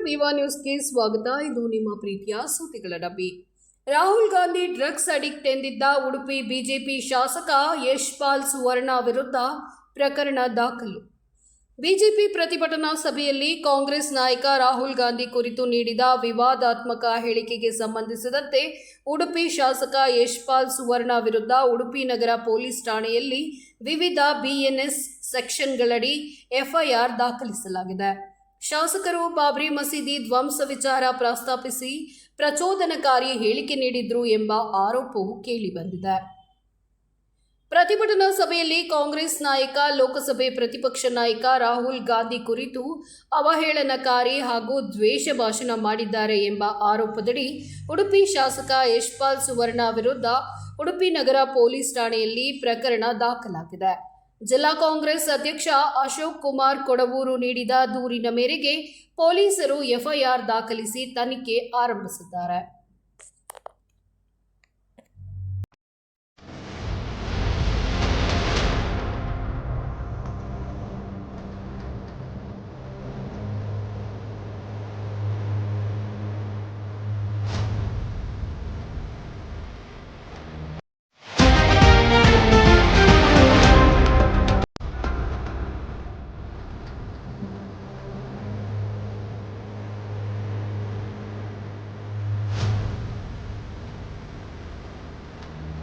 ವಿವಾ ನ್ಯೂಸ್ಗೆ ಸ್ವಾಗತ. ಇದು ನಿಮ್ಮ ಪ್ರೀತಿಯ ಸುದ್ದಿಗಳ ಡಬ್ಬಿ. ರಾಹುಲ್ ಗಾಂಧಿ ಡ್ರಗ್ಸ್ ಅಡಿಕ್ಟ್ ಎಂದಿದ್ದ ಉಡುಪಿ ಬಿಜೆಪಿ ಶಾಸಕ ಯಶ್ಪಾಲ್ ಸುವರ್ಣ ವಿರುದ್ಧ ಪ್ರಕರಣ ದಾಖಲು. ಬಿಜೆಪಿ ಪ್ರತಿಭಟನಾ ಸಭೆಯಲ್ಲಿ ಕಾಂಗ್ರೆಸ್ ನಾಯಕ ರಾಹುಲ್ ಗಾಂಧಿ ಕುರಿತು ನೀಡಿದ ವಿವಾದಾತ್ಮಕ ಹೇಳಿಕೆಗೆ ಸಂಬಂಧಿಸಿದಂತೆ ಉಡುಪಿ ಶಾಸಕ ಯಶ್ಪಾಲ್ ಸುವರ್ಣ ವಿರುದ್ಧ ಉಡುಪಿ ನಗರ ಪೊಲೀಸ್ ಠಾಣೆಯಲ್ಲಿ ವಿವಿಧ ಬಿಎನ್ಎಸ್ ಸೆಕ್ಷನ್ಗಳಡಿ ಎಫ್ಐಆರ್ ದಾಖಲಿಸಲಾಗಿದೆ. ಶಾಸಕರು ಬಾಬ್ರಿ ಮಸೀದಿ ಧ್ವಂಸ ವಿಚಾರ ಪ್ರಸ್ತಾಪಿಸಿ ಪ್ರಚೋದನಕಾರಿ ಹೇಳಿಕೆ ನೀಡಿದ್ರು ಎಂಬ ಆರೋಪವು ಕೇಳಿಬಂದಿದೆ. ಪ್ರತಿಭಟನಾ ಸಭೆಯಲ್ಲಿ ಕಾಂಗ್ರೆಸ್ ನಾಯಕ ಲೋಕಸಭೆ ಪ್ರತಿಪಕ್ಷ ನಾಯಕ ರಾಹುಲ್ ಗಾಂಧಿ ಕುರಿತು ಅವಹೇಳನಕಾರಿ ಹಾಗೂ ದ್ವೇಷ ಭಾಷಣ ಮಾಡಿದ್ದಾರೆ ಎಂಬ ಆರೋಪದಡಿ ಉಡುಪಿ ಶಾಸಕ ಯಶ್ಪಾಲ್ ಸುವರ್ಣ ವಿರುದ್ಧ ಉಡುಪಿ ನಗರ ಪೊಲೀಸ್ ಠಾಣೆಯಲ್ಲಿ ಪ್ರಕರಣ ದಾಖಲಾಗಿದೆ. ಜಿಲ್ಲಾ ಕಾಂಗ್ರೆಸ್ ಅಧ್ಯಕ್ಷ ಅಶೋಕ್ ಕುಮಾರ್ ಕೊಡವೂರು ನೀಡಿದ ದೂರಿನ ಮೇರೆಗೆ ಪೊಲೀಸರು ಎಫ್ಐಆರ್ ದಾಖಲಿಸಿ ತನಿಖೆ ಆರಂಭಿಸಿದ್ದಾರೆ.